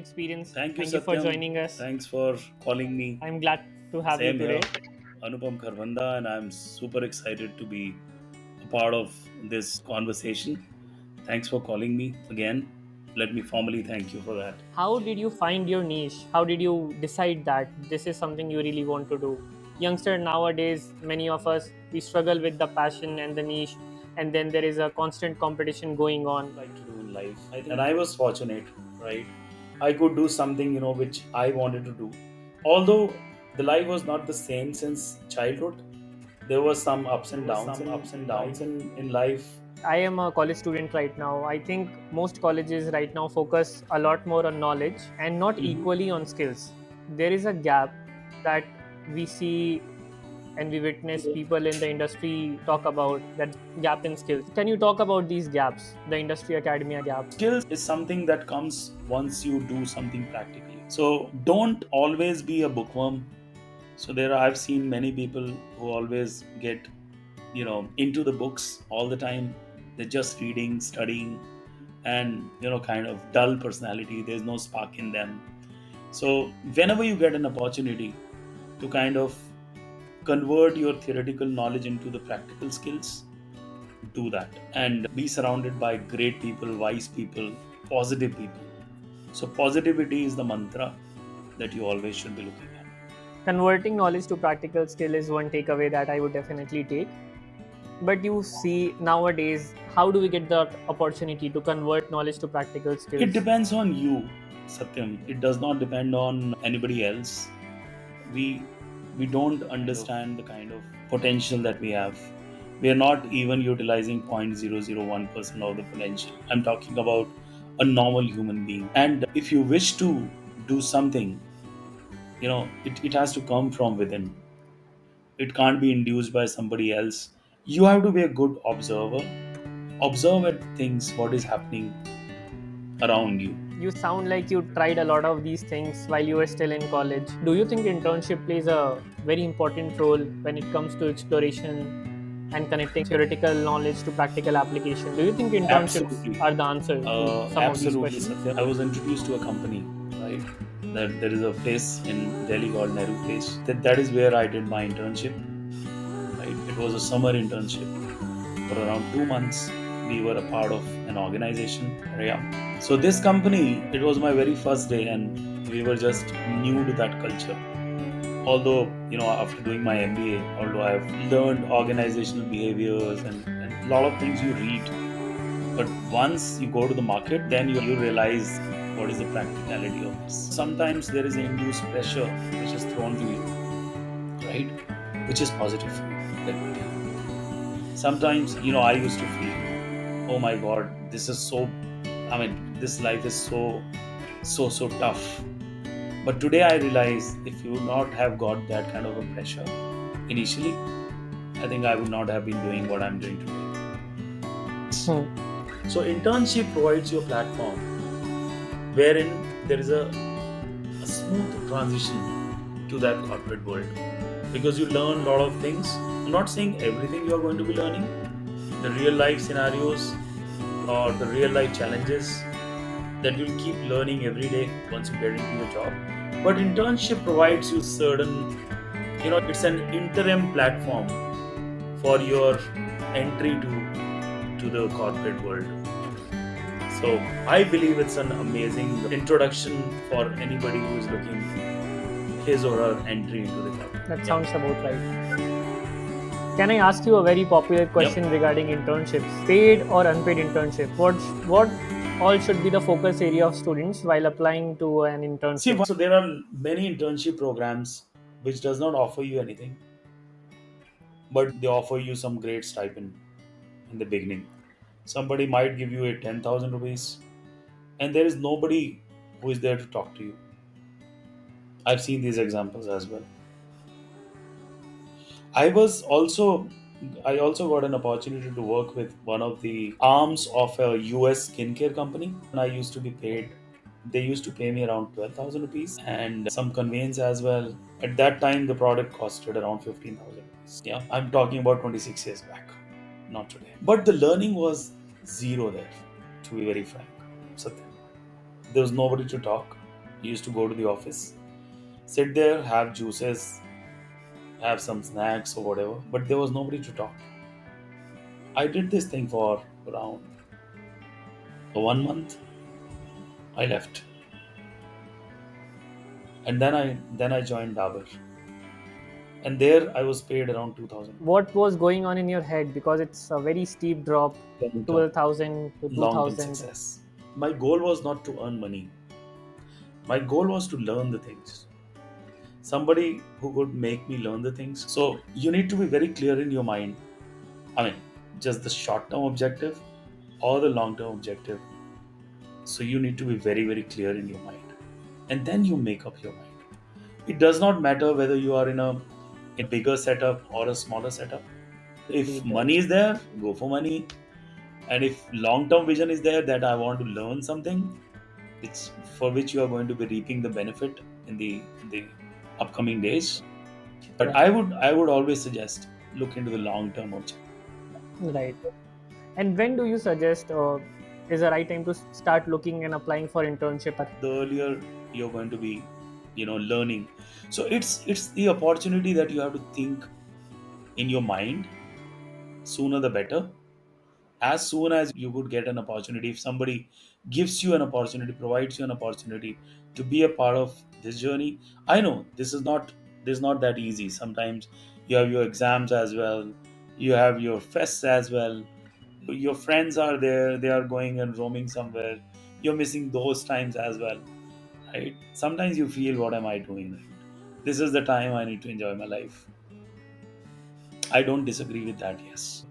experience. Thank you, Thank you for Satyam. joining us. Thanks for calling me. I'm glad to have you Same today. here, Anupam Kharbanda, and I'm super excited to be a part of this conversation. Thanks for calling me again. Let me formally thank you for that. How did you find your niche? How did you decide that this is something you really want to do? Youngster nowadays, many of us, we struggle with the passion and the niche, and then there is a constant competition going on. Like to do in life, and I was fortunate, right? I could do something, which I wanted to do. Although the life was not the same since childhood, there was some ups and downs in life. I am a college student right now. I think most colleges right now focus a lot more on knowledge and not Mhm. equally on skills. There is a gap that we see and we witness people in the industry talk about that gap in skills. Can you talk about these gaps, the industry academia gap? Skills is something that comes once you do something practically. So don't always be a bookworm. So I've seen many people who always get, into the books all the time. They're just reading, studying, and kind of dull personality. There's no spark in them. So whenever you get an opportunity to kind of convert your theoretical knowledge into the practical skills, do that and be surrounded by great people, wise people, positive people. So positivity is the mantra that you always should be looking at. Converting knowledge to practical skill is one takeaway that I would definitely take. But you see, nowadays, how do we get the opportunity to convert knowledge to practical It skills? depends on you, Satyam. It does not depend on anybody else. We we don't understand the kind of potential that we have. We are not even utilizing 0.001% of the potential. I'm talking about a normal human being. And if you wish to do something, it has to come from within. It can't be induced by somebody else. You have to be a good observer. Observe at things, what is happening around you. You sound like you tried a lot of these things while you were still in college. Do you think internship plays a very important role when it comes to exploration and connecting theoretical knowledge to practical application? Do you think internships Absolutely. are the answer to some of these Absolutely, questions? Satya. I was introduced to a company, right? That there is a place in Delhi called Nehru Place. That is where I did my internship. Right? It was a summer internship. For around 2 months, we were a part of an organization. Yeah. So this company, it was my very first day, and we were just new to that culture. Although, after doing my MBA, although I've learned organizational behaviors and a lot of things you read, but once you go to the market, then you realize what is the practicality of this. Sometimes there is an induced pressure which is thrown to you, right? Which is positive for you. Let me tell you. Sometimes, I used to feel, oh my God, this is so, this life is so tough. But today I realize if you would not have got that kind of a pressure initially, I think I would not have been doing what I'm doing today. Hmm. So internship provides you a platform wherein there is a smooth transition to that corporate world, because you learn a lot of things. I'm not saying everything you are going to be learning, the real life scenarios or the real life challenges that you'll keep learning every day once you get into your job. But internship provides you certain, it's an interim platform for your entry to the corporate world. So I believe it's an amazing introduction for anybody who is looking his or her entry into the corporate. That Yeah. sounds about right. Can I ask you a very popular Yep. question regarding internships? Paid or unpaid internship? What all should be the focus area of students while applying to an See, internship? so there are many internship programs which does not offer you anything, but they offer you some great stipend in the beginning. Somebody might give you a 10,000 rupees, and there is nobody who is there to talk to you. I've seen these examples as well. I was also I also got an opportunity to work with one of the arms of a US skincare company, and I used to be paid. They used to pay me around 12,000 rupees and some conveyance as well. At that time, the product costed around 15,000 rupees. Yeah, I'm talking about 26 years back, not today. But the learning was zero there, to be very frank. Satyam. There was nobody to talk. used to go to the office, sit there, have juices, have some snacks or whatever, but there was nobody to talk to. I did this thing for around 1 month. I left, and then I joined Dabur, and there I was paid around 2,000 What was going on in your head? Because it's a very steep drop, long term, 12,000 to long term 2,000. success. My goal was not to earn money. My goal was to learn the things. Somebody who could make me learn the things. So you need to be very clear in your mind. I mean, just the short term objective or the long term objective. So you need to be very, very clear in your mind. And then you make up your mind. It does not matter whether you are in a bigger setup or a smaller setup. If Indeed, right. money is there, go for money. And if long term vision is there that I want to learn something, it's for which you are going to be reaping the benefit in the upcoming days. But Yeah, I would always suggest look into the long term objective. right. And when do you suggest is the right time to start looking and applying for internship? The earlier you're going to be, learning. So it's the opportunity that you have to think in your mind, sooner the better. As soon as you could get an opportunity, if somebody gives you an opportunity, provides you an opportunity to be a part of this journey. I know this is not that easy. Sometimes you have your exams as well, you have your fests as well, your friends are there, they are going and roaming somewhere, you're missing those times as well, right? Sometimes you feel, what am I doing, right? This is the time I need to enjoy my life. I don't disagree with that, yes.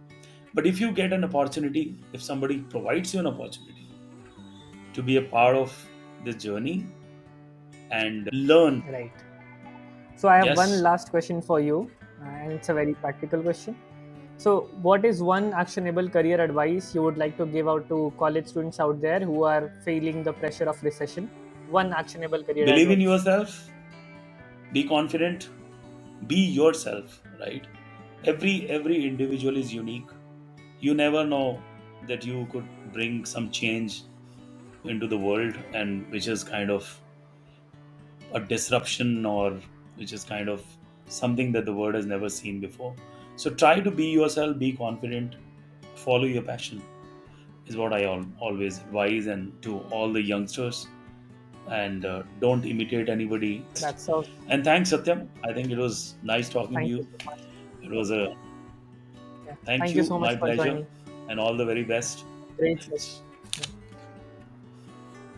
But if you get an opportunity, if somebody provides you an opportunity to be a part of this journey and learn, Right. So I have one yes, last question for you, and it's a very practical question. So, what is one actionable career advice you would like to give out to college students out there who are feeling the pressure of recession? One actionable career believe in advice. yourself, be confident, be yourself, right? Every individual is unique. You never know that you could bring some change into the world, and which is kind of a disruption, or which is kind of something that the world has never seen before. So try to be yourself, be confident, follow your passion, is what I always advise, and to all the youngsters. And don't imitate anybody. That's so. And thanks, Satyam. I think it was nice talking to Thank you you. so much. It was a Yeah. thank Thank you you, so much my for pleasure, joining. and all the very best. Great session.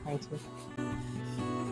Thanks. Yeah. Thanks.